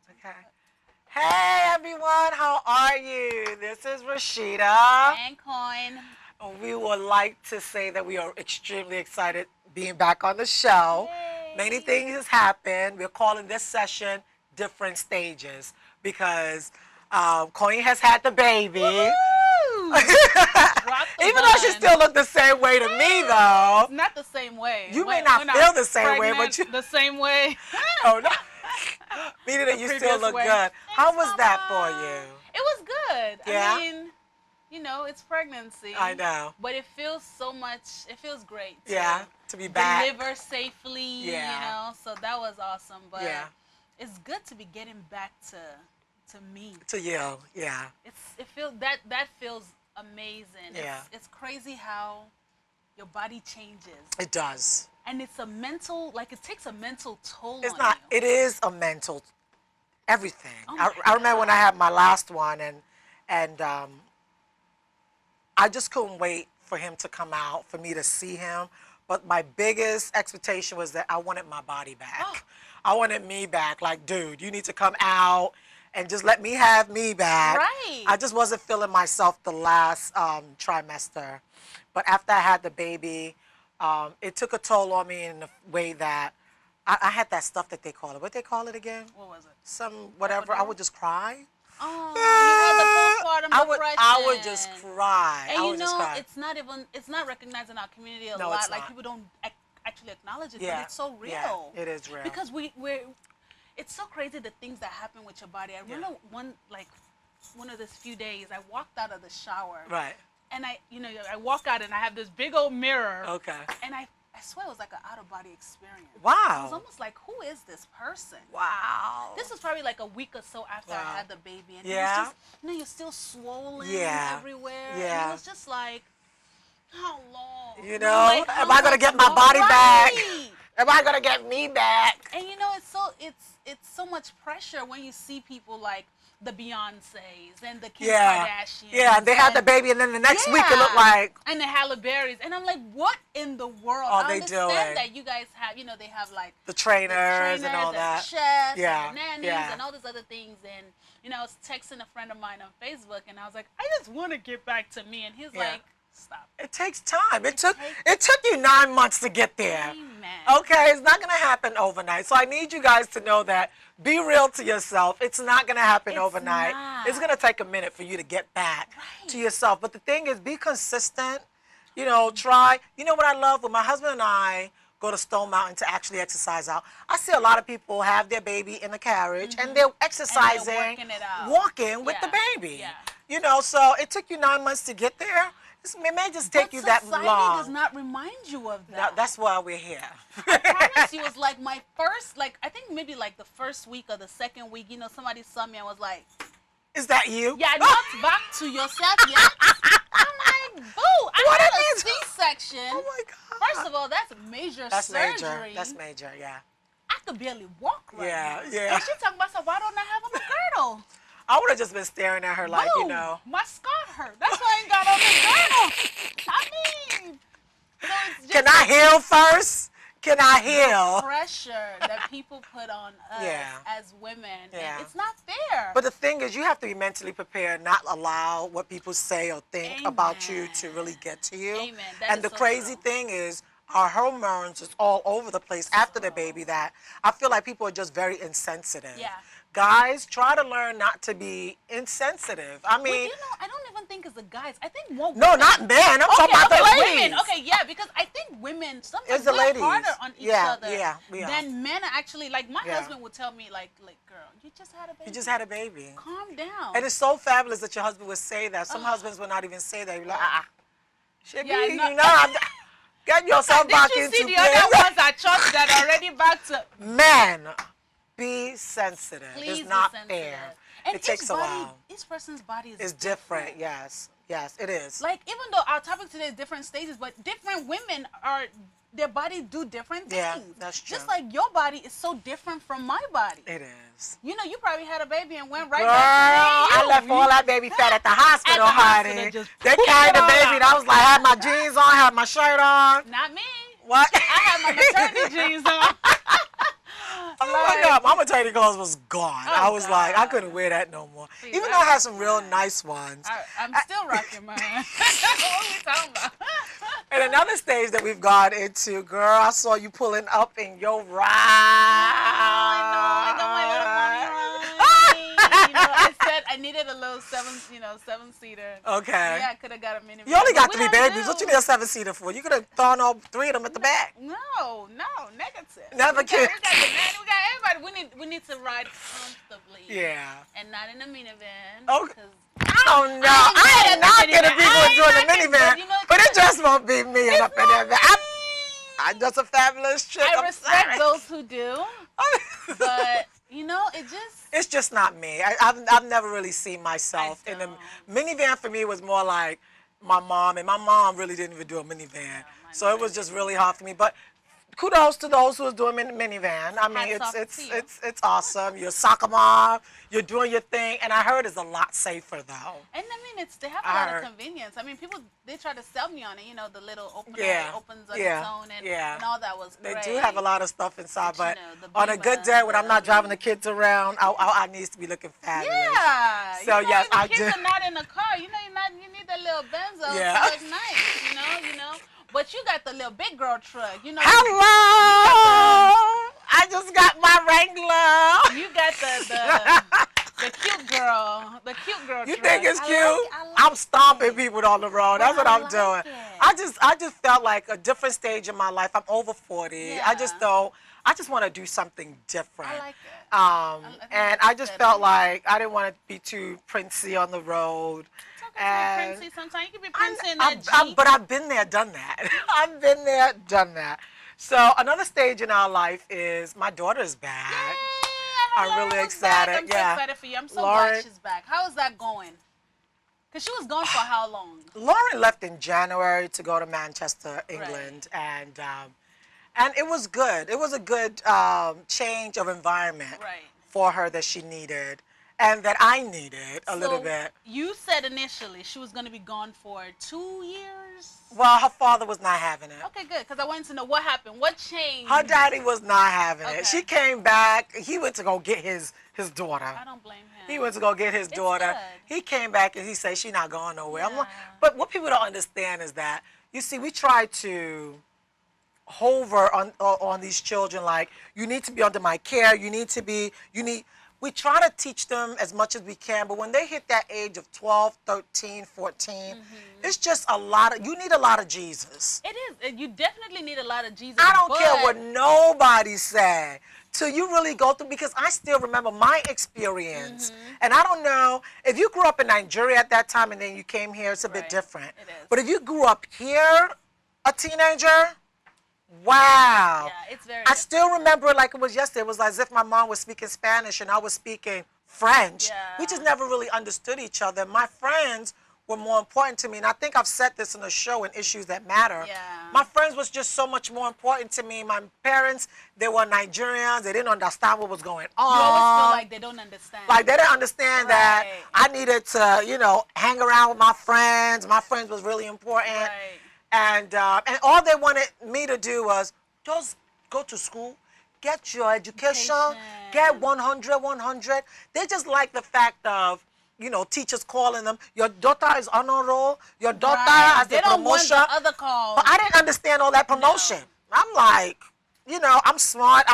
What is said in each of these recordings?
Okay. Hey everyone, how are you? This is Rasheeda. And Koyin. And we would like to say that we are extremely excited being back on the show. Many Yay. things has happened. We're calling this session different stages because Koyin has had the baby. Woo! Drop the Even though she gun. still look the same way to me though. Not the same way. You may When- not when feel I'm the same way, but pregnant, you the same way. oh no. Meaning that The you still previous look way. good. How Thanks, was that for Mama. you? It was good. Yeah? I mean, it's pregnancy. I know. But it feels so much. It feels great. Yeah, to be back. Deliver safely. Yeah. So that was awesome. But Yeah. it's good to be getting back to me. To you, yeah. It feels that feels amazing. Yeah. It's crazy how your body changes. It does. And it's a mental, like it takes a mental toll It's on not. you. It is a mental everything. Oh I my remember when I had my last one, and I just couldn't wait for him to come out for me to see him. But my biggest expectation was that I wanted my body back. Oh. I wanted me back. Like, dude, you need to come out and just let me have me back. Right. I just wasn't feeling myself the last trimester. But after I had the baby, it took a toll on me in the way that I had that stuff that they call it. What they call it again? What was it? Some whatever. I would just cry. Oh, you had the postpartum depression. I would just cry. And I you would just know, cry. it's not recognized in our community a No, lot. it's Like not. people don't actually acknowledge it, Yeah. but it's so real. Yeah, it is real. Because it's so crazy the things that happen with your body. I remember one of those few days, I walked out of the shower. Right. And I walk out and I have this big old mirror. Okay. And I swear it was like an out-of-body experience. Wow. It was almost like, who is this person? Wow. This was probably like a week or so after I Wow. had the baby. And Yeah. it was just, you're still swollen Yeah. everywhere. Yeah. And it was just like, how long? You know, Like, am how I gonna much get my more? body back? Right. Am I gonna get me back? And it's so much pressure when you see people like the Beyonces and the Kim Kardashians. Yeah, and they had the baby, and then the next week it looked like. And the Halle Berrys. And I'm like, what in the world? Are I they understand doing? that you guys have, they have like The trainers and all the that. chefs Yeah, and the nannies yeah. and all these other things. And, I was texting a friend of mine on Facebook, and I was like, I just want to get back to me. And he's Yeah. like, stop. It takes time. It took you 9 months to get there. Amen. Okay, it's not gonna happen overnight. So I need you guys to know that. Be real to yourself. It's not gonna happen It's overnight. not. It's gonna take a minute for you to get back Right. to yourself. But the thing is, be consistent. Try. You know what I love? When my husband and I go to Stone Mountain to actually exercise out, I see a lot of people have their baby in the carriage and they're exercising, working it out. walking with the Yeah, baby. yeah. So it took you 9 months to get there. It may just take But you that society long. does not remind you of No, that. that's why we're here. I promise you, it was like my first, I think maybe like the first week or the second week, somebody saw me and was like, Is that you? yeah, not back to yourself yet. I'm like, boo, I What had it is? a C-section. Oh my God. First of all, that's major That's surgery. major. That's major, yeah. I could barely walk right Yeah, now. yeah. And she talking about, so why don't I have on a girdle? I would have just been staring at her like, Boom, my scar hurt. That's why I ain't got on the girdle. I mean, so it's just can I heal first? Can I heal? pressure that people put on us Yeah. as women. Yeah. And it's not fair. But the thing is, you have to be mentally prepared, not allow what people say or think about you to really get to you. Amen. That And is the so crazy true. thing is, our hormones is all over the place after the baby that I feel like people are just very insensitive. Yeah. Guys, try to learn not to be insensitive. I But mean, I don't even think it's the guys. I think more no, women. not men. I'm talking about the ladies. women. Okay, yeah, because I think women sometimes It's the we're ladies. harder on each Yeah, other yeah, we are. than men are actually. Like my Yeah. husband would tell me, like, girl, you just had a baby. You just had a baby. Calm down. And it's so fabulous that your husband would say that. Some husbands would not even say that. You're like, should Yeah, be, no. get yourself back Did you into see the place. other ones at church that already back to? Men, be sensitive. Please It's not be sensitive. fair. And It takes each a body, while. Each person's body is It's different. Yes, yes, it is. Like, even though our topic today is different stages, but different women their bodies do different things. Yeah, that's true. Just like your body is so different from my body. It is. You probably had a baby and went right Girl, back to I left all that baby fat at the hospital, At the hospital, honey. just They poop carried it the all baby, out. and I was like, had my jeans on, had my shirt on. Not me. What? I had my maternity jeans on. Oh my God, my maternity clothes was gone. Oh, I was like, I God. couldn't wear that no more. Please, Even though I had some real nice ones. I'm still rocking mine. What are we talking about? And another stage that we've gone into, girl, I saw you pulling up in your ride. I know. I got my little money ride. I said I needed a little seven-seater. Okay. Yeah, I could have got a minivan. You only got But 3 we don't babies. do. What you need a 7-seater for? You could have thrown all 3 of them at the back. No, negative. Never We got kid. the nanny. We got everybody. We need to ride comfortably. Yeah. And not in a minivan. Oh, 'cause oh no, I am not gonna be going through the minivan, but it just won't be me and up in there. I'm just a fabulous chick. I I'm respect sorry. those who do, but It's just not me. I've never really seen myself in a minivan. For me, was more like my mom, and my mom really didn't even do a minivan, so it was just really hard for me. But kudos to those who are doing minivan. I mean, Hats off to you. it's awesome. You're a soccer mom. You're doing your thing, and I heard it's a lot safer though. And I mean, they have a lot of convenience. I mean, people they try to sell me on it. The little opener that opens on its own, and all that was great. They do have a lot of stuff inside, but the on a good day when I'm not driving the kids around, I need to be looking fabulous. Yeah. So yes, the I kids do. are not in the car. You need that little Benzo. Yeah. So it's nice. You know. But you got the little big girl truck. Hello. I just got my Wrangler. You got the cute girl. The cute girl You truck. think it's cute? I like I'm stomping people on the road. That's what I'm like doing. it. I just felt like a different stage in my life. I'm over 40. Yeah. I just want to do something different. I like it. And I just felt like I didn't want to be too princey on the road. It's okay to be princey sometimes. You can be princey in that Jeep. But I've been there, done that. I've been there, done that. So another stage in our life is my daughter's back. Yay, I'm really excited. I'm so excited for you. I'm so glad she's back. How is that going? Because she was gone for how long? Lauren left in January to go to Manchester, England, and it was good. It was a good change of environment for her that she needed. And that I needed a little bit. You said initially she was going to be gone for 2 years? Well, her father was not having it. Okay, good, because I wanted to know what happened. What changed? Her daddy was not having it. She came back. He went to go get his daughter. I don't blame him. He went to go get his daughter. Good. He came back and he said she's not going nowhere. I'm like, but what people don't understand is that, you see, we try to hover on these children like, you need to be under my care. We try to teach them as much as we can, but when they hit that age of 12, 13, 14, it's just you need a lot of Jesus. It is. You definitely need a lot of Jesus. I don't care what nobody say. Till you really go through, because I still remember my experience. And I don't know, if you grew up in Nigeria at that time and then you came here, it's a bit different. It is. But if you grew up here, a teenager, wow. Yeah, it's very I still remember it like it was yesterday. It was as if my mom was speaking Spanish and I was speaking French. Yeah. We just never really understood each other. My friends were more important to me. And I think I've said this in the show in Issues That Matter. Yeah. My friends was just so much more important to me. My parents, they were Nigerians. They didn't understand what was going on. You always feel like they don't understand. Like they didn't understand that I needed to, hang around with my friends. My friends was really important. Right. And all they wanted me to do was just go to school, get your education, get 100. They just like the fact of, teachers calling them, your daughter is honor roll, your daughter has the promotion. They don't want the other call. But I didn't understand all that promotion. No. I'm like, I'm smart.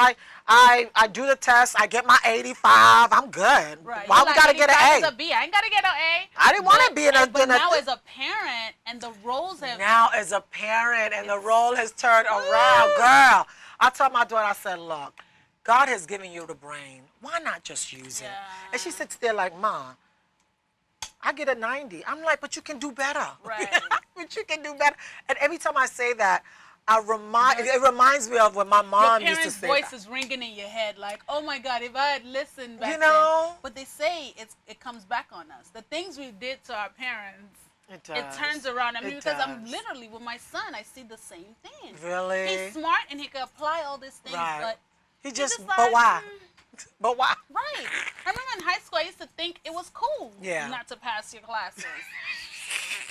I do the test. I get my 85. I'm good. Right. Why we gotta get an A? Is a B. I ain't gotta get an A. I didn't want to be in a. But now as a parent, and the roles have. Now as a parent, and the role has turned around, girl. I told my daughter, I said, look, God has given you the brain. Why not just use it? And she sits there like, Mom, I get a 90. I'm like, but you can do better. Right. But you can do better. And every time I say that, it reminds me of when my mom used to say your parents' voice that. is ringing in your head like, oh my God, if I had listened back then. But they say it comes back on us. The things we did to our parents, it turns around. I mean, because I'm literally, with my son, I see the same thing. Really? He's smart and he can apply all these things, but he just like, but why? But why? Right. I remember in high school, I used to think it was cool not to pass your classes.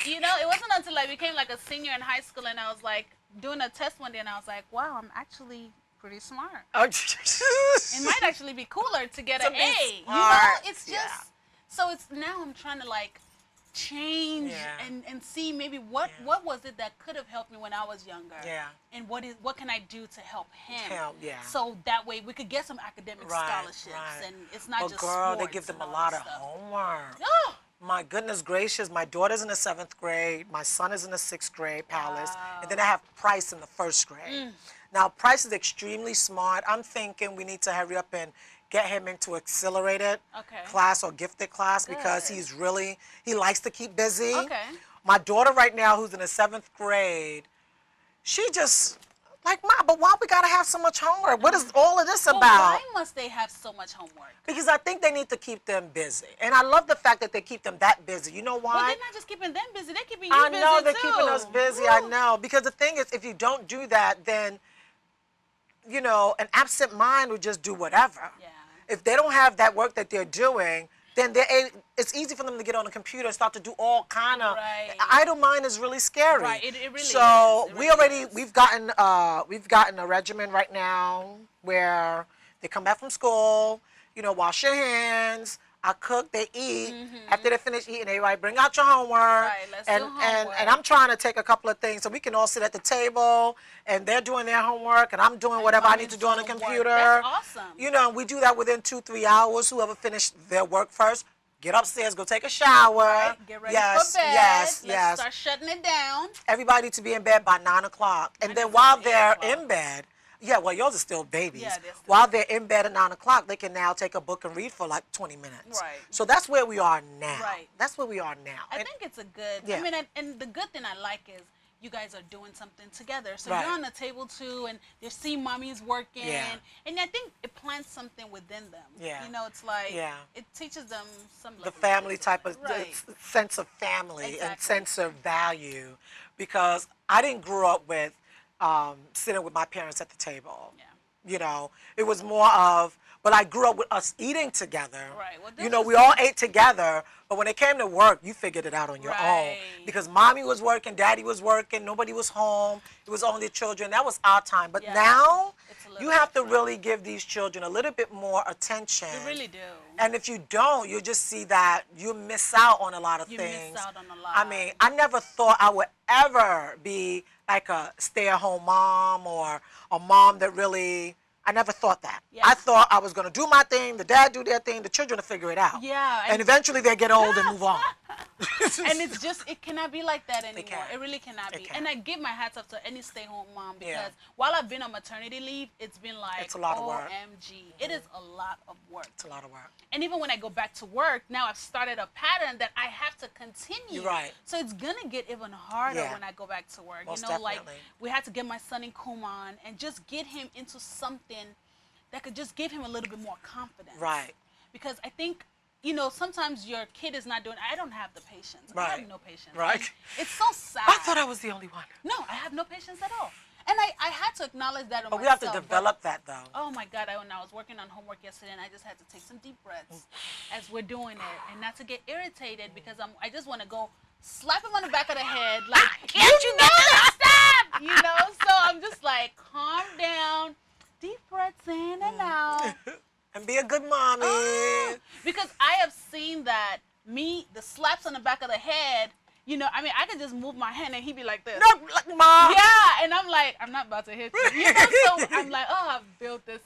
It wasn't until I became like a senior in high school and I was like doing a test one day and I was like, wow, I'm actually pretty smart. Oh, it might actually be cooler to get an A. You know, it's just so it's now I'm trying to like change and see maybe what was it that could have helped me when I was younger. Yeah. And what can I do to help him? Yeah. So that way we could get some academic scholarships and it's not just girl, sports they give them a and lot of stuff. homework. Oh. My goodness gracious, my daughter's in the 7th grade, my son is in the 6th grade, Palace, and then I have Price in the 1st grade. Now, Price is extremely smart. I'm thinking we need to hurry up and get him into accelerated class or gifted class because he likes to keep busy. Okay. My daughter right now, who's in the 7th grade, she just... Like, Mom, but why we gotta have so much homework? What is all of this about? Why must they have so much homework? Because I think they need to keep them busy. And I love the fact that they keep them that busy. You know why? But they're not just keeping them busy, they're keeping you busy too. I know, they're keeping us busy, I know. Because the thing is, if you don't do that, then, you know, an absent mind will just do whatever. Yeah. If they don't have that work that they're doing, then it's easy for them to get on the computer and start to do all kind of... Idle mind is really scary. Right, it really is. So we've gotten a regimen right now where they come back from school, you know, wash your hands, I cook, they eat. After they finish eating, everybody bring out your homework. Right, let's do homework. And I'm trying to take a couple of things so we can all sit at the table and they're doing their homework and I'm doing whatever I need to do on the computer. That's awesome. You know, we do that within 2-3 hours. Whoever finished their work first, get upstairs, go take a shower. Right, get ready for bed. Let's start shutting it down. Everybody to be in bed by 9 o'clock. And then while they're in bed, well, yours are still babies. Yeah, they're still while they're in bed at 9 o'clock, they can now take a book and read for like 20 minutes. Right. So that's where we are now. Right. That's where we are now. I think it's a good, I mean, and the good thing I like is you guys are doing something together. So you're on the table too, and you see mommy's working. And I think it plants something within them. You know, it's like, it teaches them some the family type of sense of family and sense of value. Because I didn't grow up with sitting with my parents at the table. You know, it was more of, but I grew up with us eating together. Right. Well, you know, we all ate together, but when it came to work, you figured it out on your own. Because mommy was working, daddy was working, nobody was home. It was only the children. That was our time. But now, you have to really give these children a little bit more attention. You really do. And if you don't, you'll just see that you miss out on a lot of things. You miss out on a lot. I mean, I never thought I would ever be like a stay-at-home mom or a mom that really... I never thought that. I thought I was going to do my thing, the dad do their thing, the children will figure it out. And eventually they get old and move on. And it's just, it cannot be like that anymore. It really cannot be. And I give my hats off to any stay-home mom because while I've been on maternity leave, it's been like, it's a lot of work. OMG. It is a lot of work. It's a lot of work. And even when I go back to work, now I've started a pattern that I have to continue. So it's going to get even harder when I go back to work. Most you know, definitely. like we had to get my son in Kuman and just get him into something that could just give him a little bit more confidence. Because I think, you know, sometimes your kid is not doing, I don't have the patience. I have no patience. And it's so sad. I thought I was the only one. No, I have no patience at all. And I had to acknowledge that on myself. But we have to develop that, though. Oh, my God. When I was working on homework yesterday, and I just had to take some deep breaths as we're doing it. And not to get irritated because I just want to go slap him on the back of the head. Like, can't you know that? Stop! You know? So I'm just like, calm down. Deep breaths in and out. And be a good mommy. Because I have seen that the slaps on the back of the head, you know, I mean, I could just move my hand and he'd be like this. No, like, Mom. Yeah, and I'm like, I'm not about to hit you. You know, so I'm like, oh, I've built this.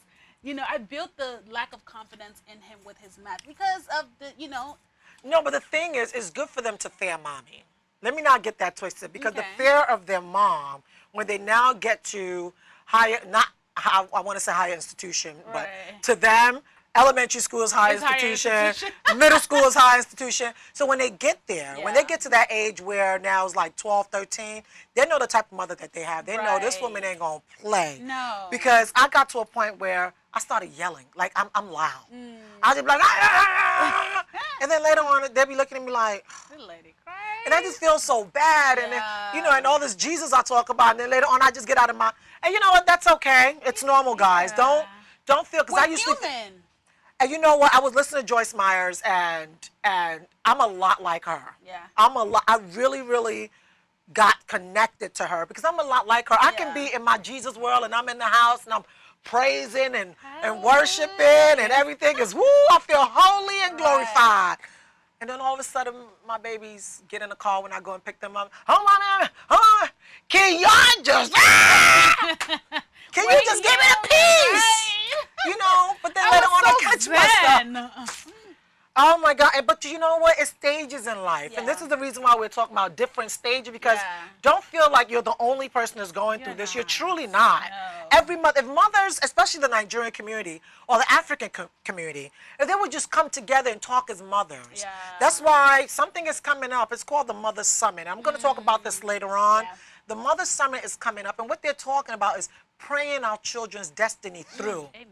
You know, I built the lack of confidence in him with his math because of the, you know. No, but the thing is, it's good for them to fear mommy. Let me not get that twisted because the fear of their mom, when they now get to higher, I want to say higher institution, but to them, elementary school is higher institution, middle school is higher institution. So when they get there, when they get to that age where now it's like 12, 13, they know the type of mother that they have. They know this woman ain't going to play. No. Because I got to a point where I started yelling. Like, I'm loud. I'll just be like, ah! And then later on, they'll be looking at me like, this lady crazy. And I just feel so bad. And then, you know, and all this Jesus I talk about, and then later on, I just get out of my, and you know what, that's okay. It's normal, guys. Don't feel, because I used to. And you know what? I was listening to Joyce Myers, and I'm a lot like her. I really, really got connected to her because I'm a lot like her. I can be in my Jesus world, and I'm in the house, and I'm praising and worshiping and everything is, woo, I feel holy and glorified. And then all of a sudden, my babies get in the car when I go and pick them up. Oh, my, oh, can y'all just, can you just give me a piece? You know, but then later on I catch myself. Oh my God, but you know what? It's stages in life. And this is the reason why we're talking about different stages, because don't feel like you're the only person that's going through this. You're truly not. No. Every mother, if mothers, especially the Nigerian community or the African community, if they would just come together and talk as mothers. That's why something is coming up. It's called the Mother Summit. I'm going to talk about this later on. The Mother Summit is coming up, and what they're talking about is praying our children's destiny through. Amen.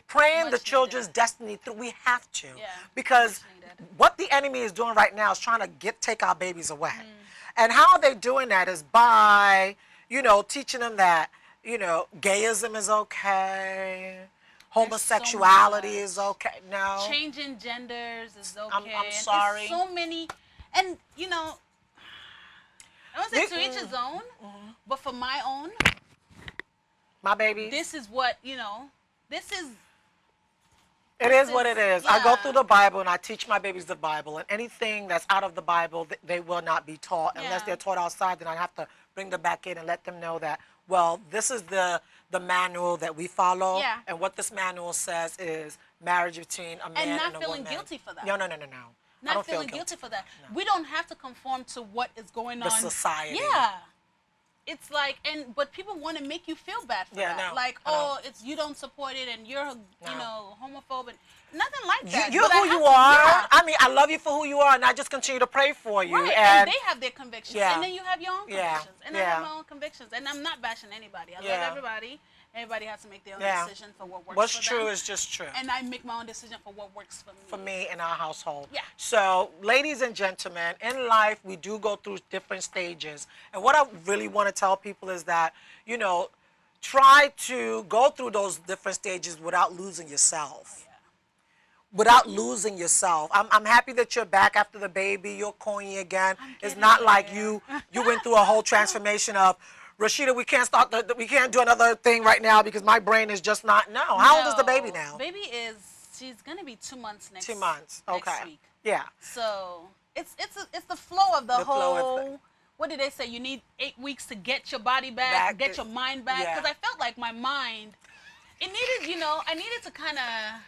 Praying the children's destiny through. We have to. Because what the enemy is doing right now is trying to take our babies away. And how are they doing that is by, you know, teaching them that, you know, gayism is okay. Homosexuality is okay. No. Changing genders is okay. I'm sorry. There's so many. And, you know, I don't say to each his own, but for my own. My baby. This is what, you know, this is. It is what it is. I go through the Bible and I teach my babies the Bible, and anything that's out of the Bible, they will not be taught unless they're taught outside. Then I have to bring them back in and let them know that, well, this is the manual that we follow, and what this manual says is marriage between a man and a woman. And not feeling guilty for that. No. Not feeling guilty for that. No. We don't have to conform to what is going on. The society. Yeah. It's like, but people want to make you feel bad for that. No, like, it's you don't support it and you're, you know, homophobe and nothing like that. You're who you are. I mean, I love you for who you are, and I just continue to pray for you. Right. And they have their convictions, and then you have your own convictions, and I have my own convictions, and I'm not bashing anybody. I love everybody. Everybody has to make their own decision for what works for them. What's true is just true. And I make my own decision for what works for me. For me and our household. Yeah. So, ladies and gentlemen, in life, we do go through different stages. And what I really want to tell people is that, you know, try to go through those different stages without losing yourself. Without losing yourself. I'm happy that you're back after the baby. You're Koyin again. It's not like you went through a whole transformation of, Rasheeda, we can't do another thing right now because my brain is just not. No. How old is the baby now? Baby she's gonna be 2 months next. 2 months. Okay. Next week. Yeah. So it's the flow of the whole. What did they say? You need 8 weeks to get your body back, get your mind back. Because I felt like my mind, it needed, you know, I needed to kind of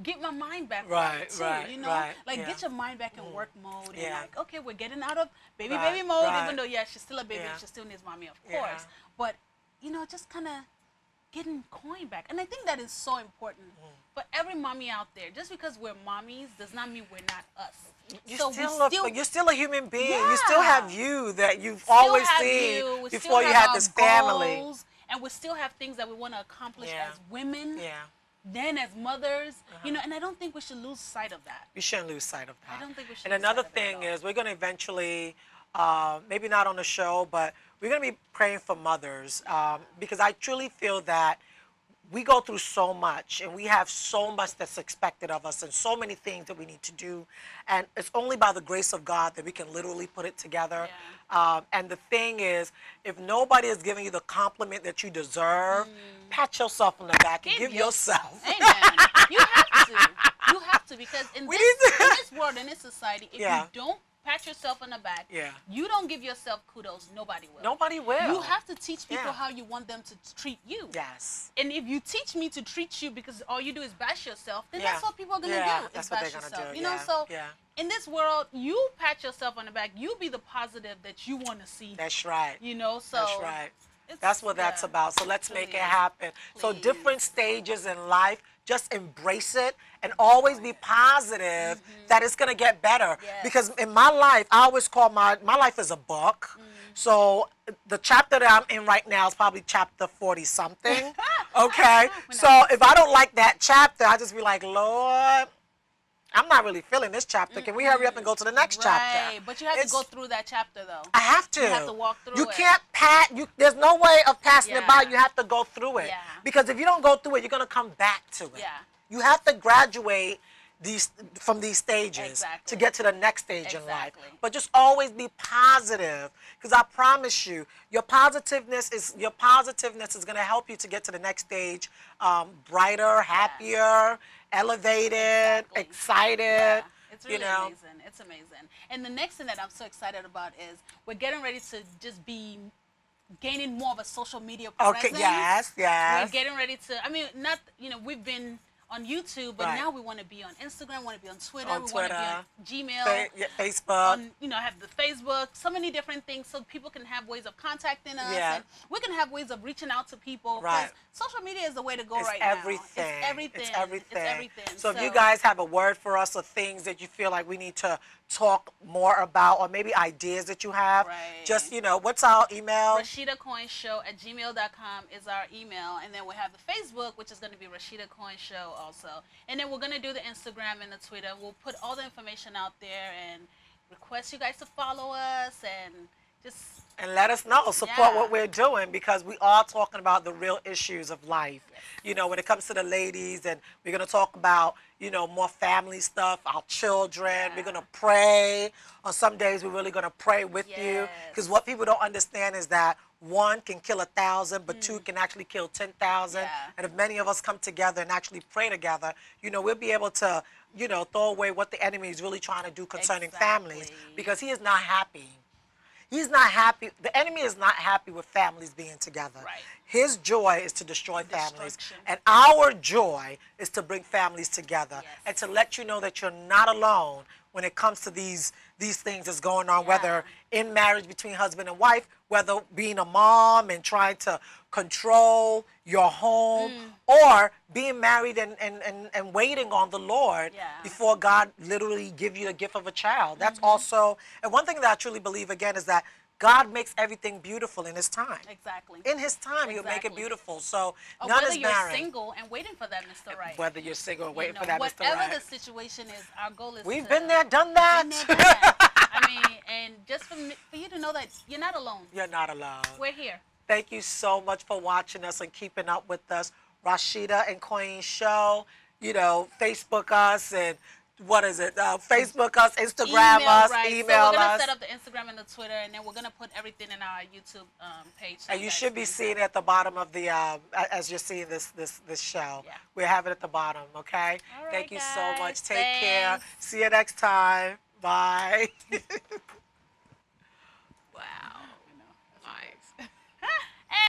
get my mind back right too, you know, like get your mind back in work mode and like, okay, we're getting out of baby mode, even though she's still a baby, she still needs mommy, of course, but you know, just kind of getting Koyin back. And I think that is so important for every mommy out there. Just because we're mommies does not mean we're not us. You're still a human being. You still have you that you've always seen before you had this family. And we still have things that we want to accomplish as women. Then as mothers, you know, and I don't think we should lose sight of that. You shouldn't lose sight of that. I don't think we should. And another thing is, we're going to eventually, maybe not on the show, but we're going to be praying for mothers because I truly feel that we go through so much and we have so much that's expected of us and so many things that we need to do. And it's only by the grace of God that we can literally put it together. And the thing is, if nobody is giving you the compliment that you deserve, pat yourself on the back and give yourself. Amen. You have to. You have to, because in this world, in this society, if you don't pat yourself on the back, you don't give yourself kudos, nobody will. Nobody will. You have to teach people how you want them to treat you. Yes. And if you teach me to treat you because all you do is bash yourself, then that's what people are going to do. That's is what bash they're going yourself. to do. You know, so in this world, you pat yourself on the back. You be the positive that you want to see. That's right. You know, so. That's right. That's what that's about. So let's make it happen. So different stages in life, just embrace it and always be positive that it's going to get better. Because in my life, I always call my life is a book. So the chapter that I'm in right now is probably chapter 40 something. Okay. So if I don't like that chapter, I just be like, Lord, I'm not really feeling this chapter. Can we hurry up and go to the next chapter? Right, but you have to go through that chapter, though. I have to. You have to walk through it. You can't there's no way of passing it by. You have to go through it. Yeah. Because if you don't go through it, you're going to come back to it. Yeah. You have to graduate these stages to Exactly. get to the next stage in life. Exactly. But just always be positive, because I promise you, your positiveness is going to help you to get to the next stage, brighter, happier, elevated, Exactly. excited. Yeah, it's You really know. amazing. It's amazing. And the next thing that I'm so excited about is we're getting ready to just be gaining more of a social media Okay. presence. Yes. We're Yes. getting ready to, I mean, not, we've been on YouTube, but Right. now we want to be on Instagram, want to be on Twitter, On we want to be on Twitter, Gmail, yeah, Facebook. on, have the Facebook, so many different things so people can have ways of contacting us Yeah. and we can have ways of reaching out to people Right. because social media is the way to go It's right everything. now. It's everything. It's everything. It's everything. So if you guys have a word for us or things that you feel like we need to talk more about, or maybe ideas that you have, Right. just, what's our email? RasheedaCoinShow@gmail.com is our email, and then we have the Facebook, which is going to be Rasheeda Coin Show also, and then we're going to do the Instagram and the Twitter. We'll put all the information out there and request you guys to follow us and just And let us know, support Yeah. what we're doing, because we are talking about the real issues of life. Yes. When it comes to the ladies, and we're going to talk about, more family stuff, our children. Yeah. We're going to pray. On some days, we're really going to pray with you. Yes. Because what people don't understand is that one can kill 1,000, but two can actually kill 10,000. Yeah. And if many of us come together and actually pray together, we'll be able to, throw away what the enemy is really trying to do concerning families, Exactly. because he is not happy. He's not happy. The enemy is not happy with families being together. Right. His joy is to destroy families. Destruction. And our joy is to bring families together, Yes. and to let you know that you're not alone when it comes to these things that's going on, Yeah. whether in marriage between husband and wife, whether being a mom and trying to control your home, or being married and waiting on the Lord Yeah. before God literally give you the gift of a child. That's also, and one thing that I truly believe again is that God makes everything beautiful in His time. Exactly. In His time, He'll make it Exactly. beautiful. So Or none whether is you're barren. single and waiting for that Mr. Right. Whether you're single and waiting You for know, that Mr. whatever Right. the situation is, our goal is We've to been there, done that. been there, done that. I mean, and just for you to know that you're not alone. You're not alone. We're here. Thank you so much for watching us and keeping up with us. Rasheeda and Koyin Show. Facebook us, and what is it? Facebook us, Instagram us, right. email So we're gonna us. set up the Instagram and the Twitter, and then we're gonna put everything in our YouTube page. So And you guys should be can seeing it have at the bottom of the, as you're seeing this show. Yeah. We have it at the bottom, okay? All right, Thank you so guys. much. Take care. Thanks. See you next time. Bye.